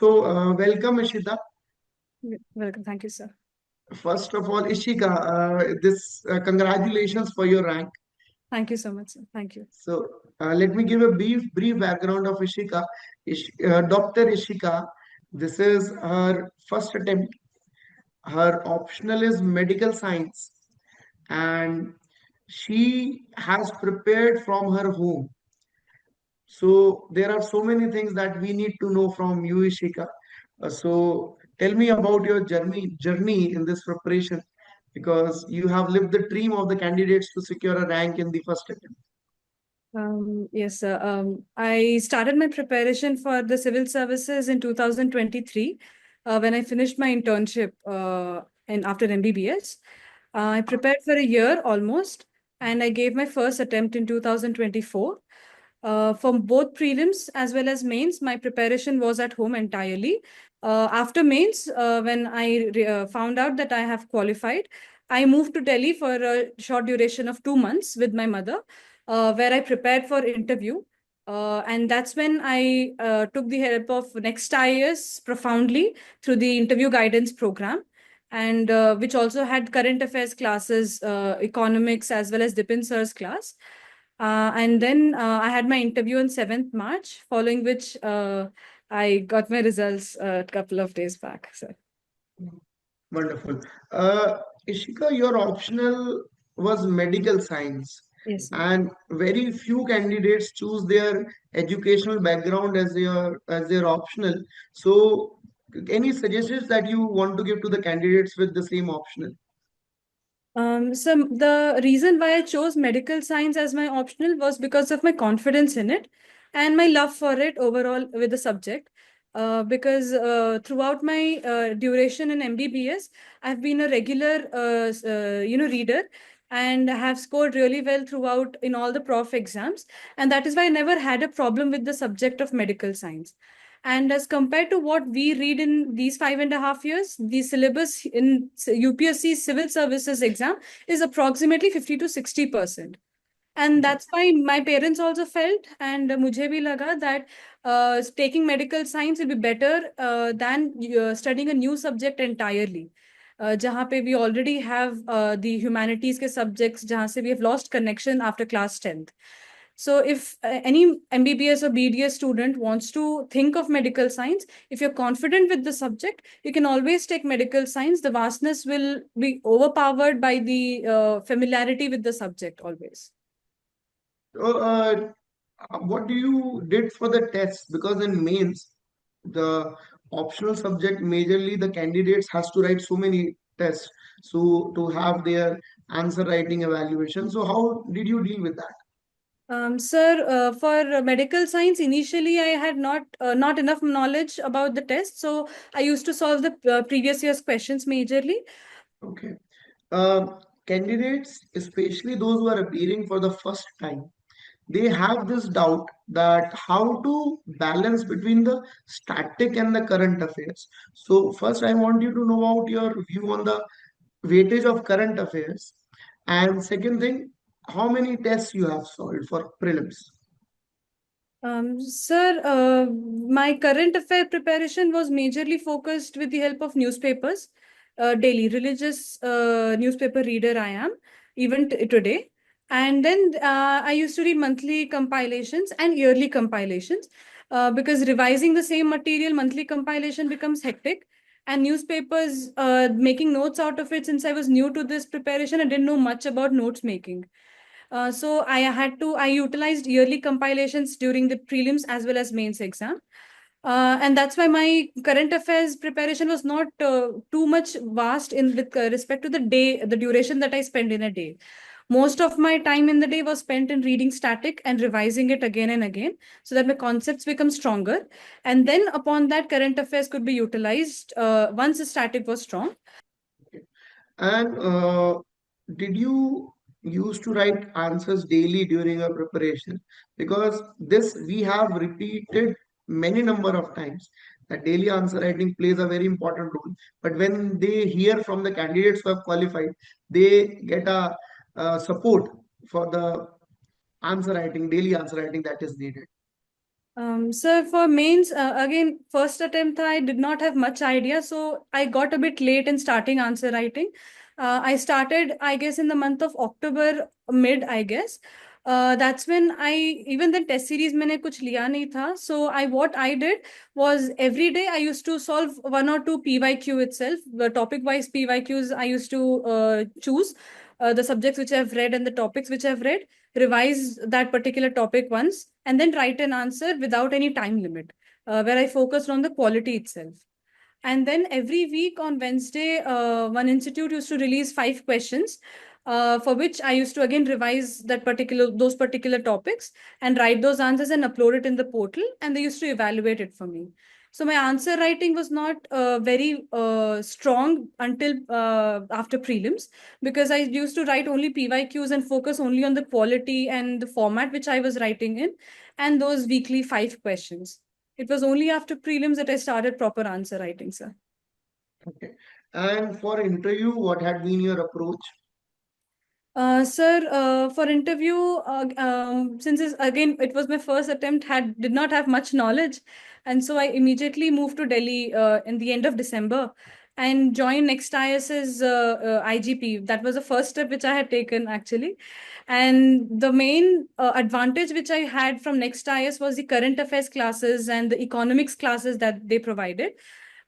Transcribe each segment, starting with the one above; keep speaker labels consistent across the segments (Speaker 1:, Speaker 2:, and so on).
Speaker 1: Welcome, Ishita.
Speaker 2: Welcome. Thank you, sir.
Speaker 1: First of all, Ishika, this congratulations for your rank.
Speaker 2: Thank you so much, sir. Thank you.
Speaker 1: Let me give a brief background of Ishika. Dr. Ishika, this is her first attempt. Her optional is medical science, and she has prepared from her home. So there are so many things that we need to know from you, Ishika. So tell me about your journey in this preparation, because you have lived the dream of the candidates to secure a rank in the first attempt.
Speaker 2: Yes, sir. I started my preparation for the civil services in 2023 when I finished my internship and after MBBS. I prepared for a year almost, and I gave my first attempt in 2024. For both prelims as well as mains, my preparation was at home entirely. After mains, when I found out that I have qualified, I moved to Delhi for a short duration of 2 months with my mother, where I prepared for interview. And that's when I took the help of Next IAS profoundly through the interview guidance program, and which also had current affairs classes, economics, as well as Dipin Sir's class. And then I had my interview on 7th March, following which I got my results a couple of days back. So.
Speaker 1: Wonderful. Ishika, your optional was medical science,
Speaker 2: Yes, sir.
Speaker 1: and very few candidates choose their educational background as their optional. So, any suggestions that you want to give to the candidates with the same optional?
Speaker 2: So the reason why I chose medical science as my optional was because of my confidence in it and my love for it overall with the subject. Because throughout my duration in MBBS, I've been a regular, reader, and have scored really well throughout in all the prof exams, and that is why I never had a problem with the subject of medical science. And as compared to what we read in these 5.5 years, the syllabus in UPSC civil services exam is approximately 50 to 60%. And
Speaker 1: Okay.
Speaker 2: that's why my parents also felt, and mujhe bhi laga that taking medical science will be better than studying a new subject entirely. जहाँ पे we already have the humanities के subjects जहाँ से we have lost connection after class 10th. So if any MBBS or BDS student wants to think of medical science, if you're confident with the subject, you can always take medical science. The vastness will be overpowered by the familiarity with the subject always.
Speaker 1: So, what do you did for the tests? Because in mains, the optional subject majorly the candidates has to write so many tests, so to have their answer writing evaluation. So how did you deal with that?
Speaker 2: Sir, for medical science, initially I had not enough knowledge about the test, so I used to solve the previous year's questions majorly.
Speaker 1: Okay. Candidates, especially those who are appearing for the first time, they have this doubt that how to balance between the static and the current affairs. So first, I want you to know about your view on the weightage of current affairs, and second thing, how many tests you have solved for prelims.
Speaker 2: Sir, my current affair preparation was majorly focused with the help of newspapers. Daily religious newspaper reader I am, even today. And then I used to read monthly compilations and yearly compilations because revising the same material, monthly compilation becomes hectic. And newspapers, making notes out of it, since I was new to this preparation, I didn't know much about notes making. So I utilized yearly compilations during the prelims as well as mains exam. And that's why my current affairs preparation was not too much vast in with respect to the duration that I spend in a day. Most of my time in the day was spent in reading static and revising it again and again so that my concepts become stronger. And then upon that, current affairs could be utilized once the static was strong.
Speaker 1: And did you used to write answers daily during your preparation? Because this we have repeated many number of times that daily answer writing plays a very important role. But when they hear from the candidates who have qualified, they get a support for the answer writing, daily answer writing that is needed.
Speaker 2: Sir, for mains, again, first attempt, I did not have much idea, so I got a bit late in starting answer writing. I started, I guess, in the month of October, mid, I guess. That's when even the test series मैंने कुछ लिया नहीं था. So what I did was every day I used to solve one or two PYQ itself. The topic-wise PYQs I used to choose the subjects which I've read and the topics which I've read, revise that particular topic once, and then write an answer without any time limit, where I focused on the quality itself. And then every week on Wednesday, one institute used to release 5 questions, for which I used to again revise those particular topics and write those answers and upload it in the portal, and they used to evaluate it for me. So my answer writing was not very strong until after prelims, because I used to write only PYQs and focus only on the quality and the format which I was writing in, and those weekly 5 questions. It was only after prelims that I started proper answer writing, sir.
Speaker 1: Okay. And for interview, what had been your approach?
Speaker 2: Sir, for interview, since again it was my first attempt, did not have much knowledge, and so I immediately moved to Delhi in the end of December and joined Next IS's IGP. That was the first step which I had taken actually, and the main advantage which I had from Next IS was the current affairs classes and the economics classes that they provided.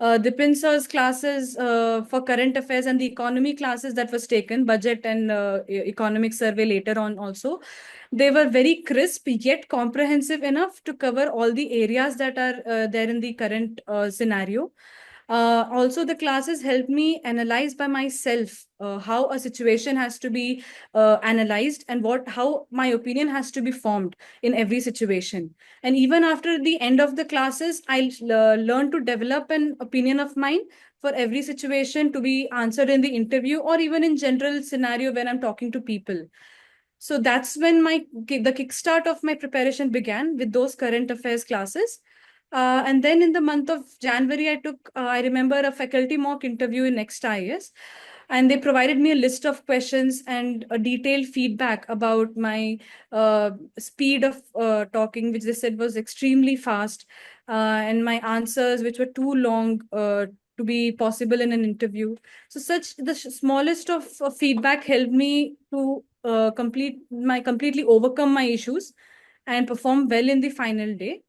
Speaker 2: Dipin Sir's classes for current affairs and the economy classes that was taken, budget and economic survey later on also. They were very crisp yet comprehensive enough to cover all the areas that are there in the current scenario. Also, the classes helped me analyze by myself how a situation has to be analyzed and how my opinion has to be formed in every situation. And even after the end of the classes, I learned to develop an opinion of mine for every situation to be answered in the interview or even in general scenario when I'm talking to people. So that's when the kickstart of my preparation began with those current affairs classes. And then in the month of January, I remember a faculty mock interview in Next IAS, and they provided me a list of questions and a detailed feedback about my speed of talking, which they said was extremely fast, and my answers, which were too long to be possible in an interview. So such the smallest of feedback helped me to completely overcome my issues and perform well in the final day.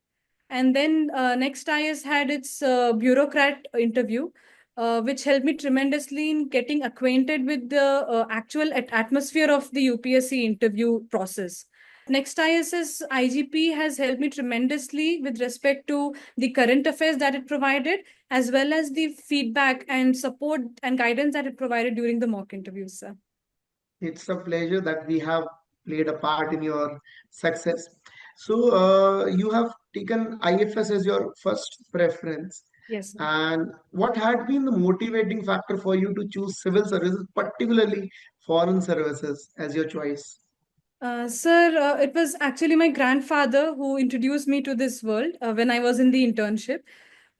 Speaker 2: And then Next IS had its bureaucrat interview, which helped me tremendously in getting acquainted with the actual atmosphere of the UPSC interview process. Next IS's IGP has helped me tremendously with respect to the current affairs that it provided, as well as the feedback and support and guidance that it provided during the mock interviews, sir.
Speaker 1: It's a pleasure that we have played a part in your success. So, you have taken IFS as your first preference.
Speaker 2: Yes, sir.
Speaker 1: And what had been the motivating factor for you to choose civil services, particularly foreign services, as your choice?
Speaker 2: Sir, it was actually my grandfather who introduced me to this world when I was in the internship.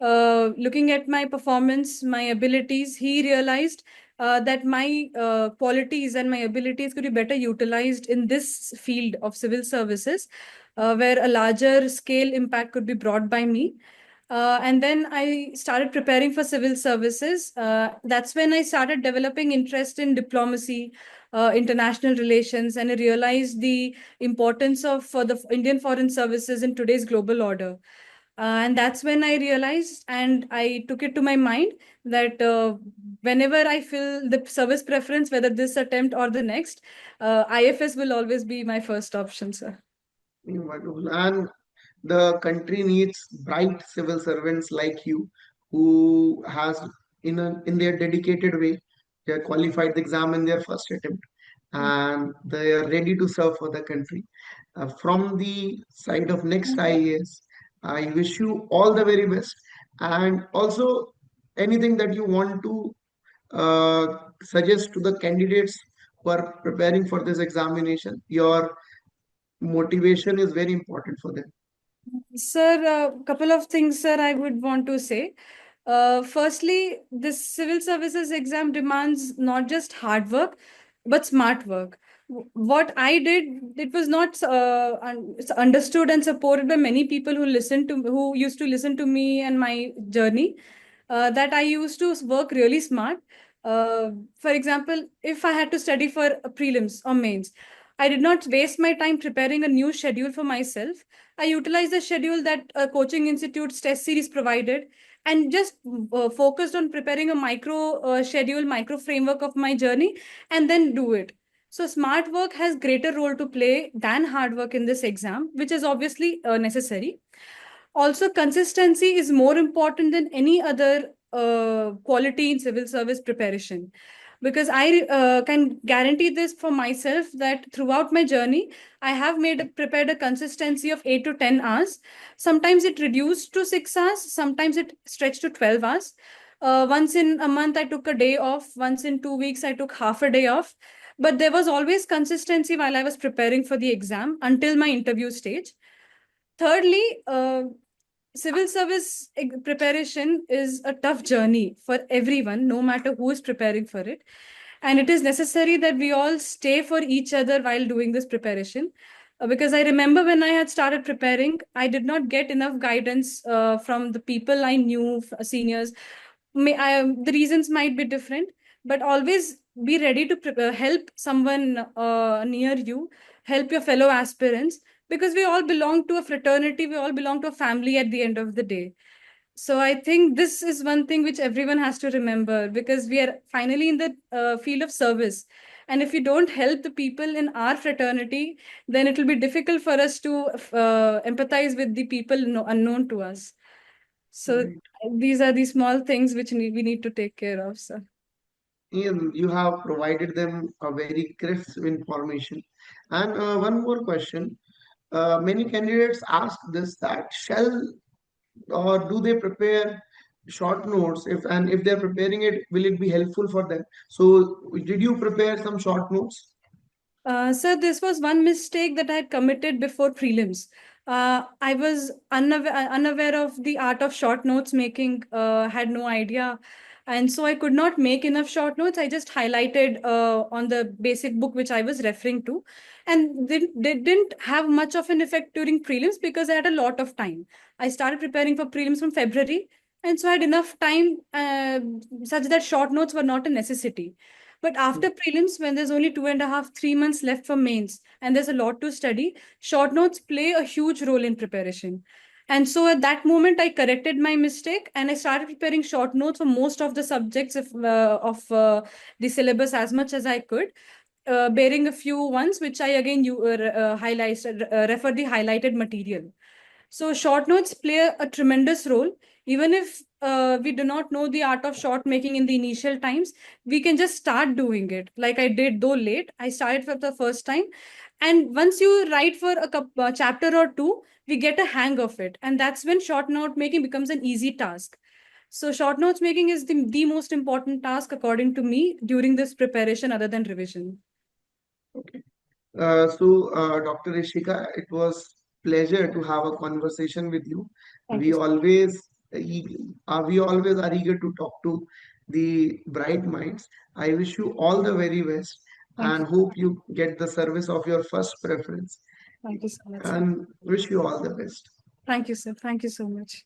Speaker 2: Looking at my performance, my abilities, he realized that my qualities and my abilities could be better utilized in this field of civil services, where a larger scale impact could be brought by me. And then I started preparing for civil services. That's when I started developing interest in diplomacy, international relations, and I realized the importance of the Indian foreign services in today's global order. And that's when I realized and I took it to my mind that whenever I fill the service preference, whether this attempt or the next, IFS will always be my first option, sir.
Speaker 1: Wonderful. And the country needs bright civil servants like you who has in their dedicated way they are qualified the exam in their first attempt and they are ready to serve for the country. From the side of Next IAS, I wish you all the very best, and also anything that you want to suggest to the candidates who are preparing for this examination. Your motivation is very important for them.
Speaker 2: Sir, a couple of things, sir, I would want to say. Firstly, this civil services exam demands not just hard work, but smart work. what I did, it was not it's understood and supported by many people who used to listen to me and my journey. That I used to work really smart. For example, if I had to study for prelims or mains, I did not waste my time preparing a new schedule for myself. I utilized the schedule that a coaching institute's test series provided, and just focused on preparing a micro schedule, micro framework of my journey, and then do it. So smart work has greater role to play than hard work in this exam, which is obviously necessary. Also, consistency is more important than any other quality in civil service preparation, because I can guarantee this for myself that throughout my journey I have prepared a consistency of 8 to 10 hours. Sometimes it reduced to 6 hours, sometimes it stretched to 12 hours. Once in a month I took a day off, once in 2 weeks I took half a day off, but there was always consistency while I was preparing for the exam until my interview stage. Thirdly, civil service preparation is a tough journey for everyone, no matter who is preparing for it. And it is necessary that we all stay for each other while doing this preparation. Because I remember when I had started preparing, I did not get enough guidance from the people I knew, seniors. The reasons might be different, but always be ready to help someone near you, help your fellow aspirants, because we all belong to a fraternity, we all belong to a family at the end of the day. So I think this is one thing which everyone has to remember, because we are finally in the field of service. And if we don't help the people in our fraternity, then it will be difficult for us to empathize with the people unknown to us. So
Speaker 1: Right.
Speaker 2: these are the small things which we need to take care of, sir.
Speaker 1: Ian, you have provided them a very crisp information. And one more question. Many candidates ask this, that shall or do they prepare short notes, if they're preparing it, will it be helpful for them? So did you prepare some short notes?
Speaker 2: Sir, this was one mistake that I had committed before prelims. I was unaware of the art of short notes making, had no idea. And so I could not make enough short notes. I just highlighted on the basic book which I was referring to. And they didn't have much of an effect during prelims because I had a lot of time. I started preparing for prelims from February. And so I had enough time such that short notes were not a necessity. But after prelims, when there's only 2.5, 3 months left for mains, and there's a lot to study, short notes play a huge role in preparation. And so at that moment, I corrected my mistake and I started preparing short notes for most of the subjects of the syllabus as much as I could, bearing a few ones which I again refer the highlighted material. So short notes play a tremendous role. Even if we do not know the art of short making in the initial times, we can just start doing it. Like I did, though late, I started for the first time. And once you write for a chapter or two, we get a hang of it. And that's when short note making becomes an easy task. So short notes making is the most important task, according to me, during this preparation other than revision.
Speaker 1: Okay. Dr. Ishika, it was pleasure to have a conversation with you.
Speaker 2: Thank you.
Speaker 1: We always are eager to talk to the bright minds. I wish you all the very best
Speaker 2: Thank
Speaker 1: and
Speaker 2: you.
Speaker 1: hope you get the service of your first preference,
Speaker 2: Thank you so much, sir.
Speaker 1: and wish you all the best.
Speaker 2: Thank you, sir. Thank you so much.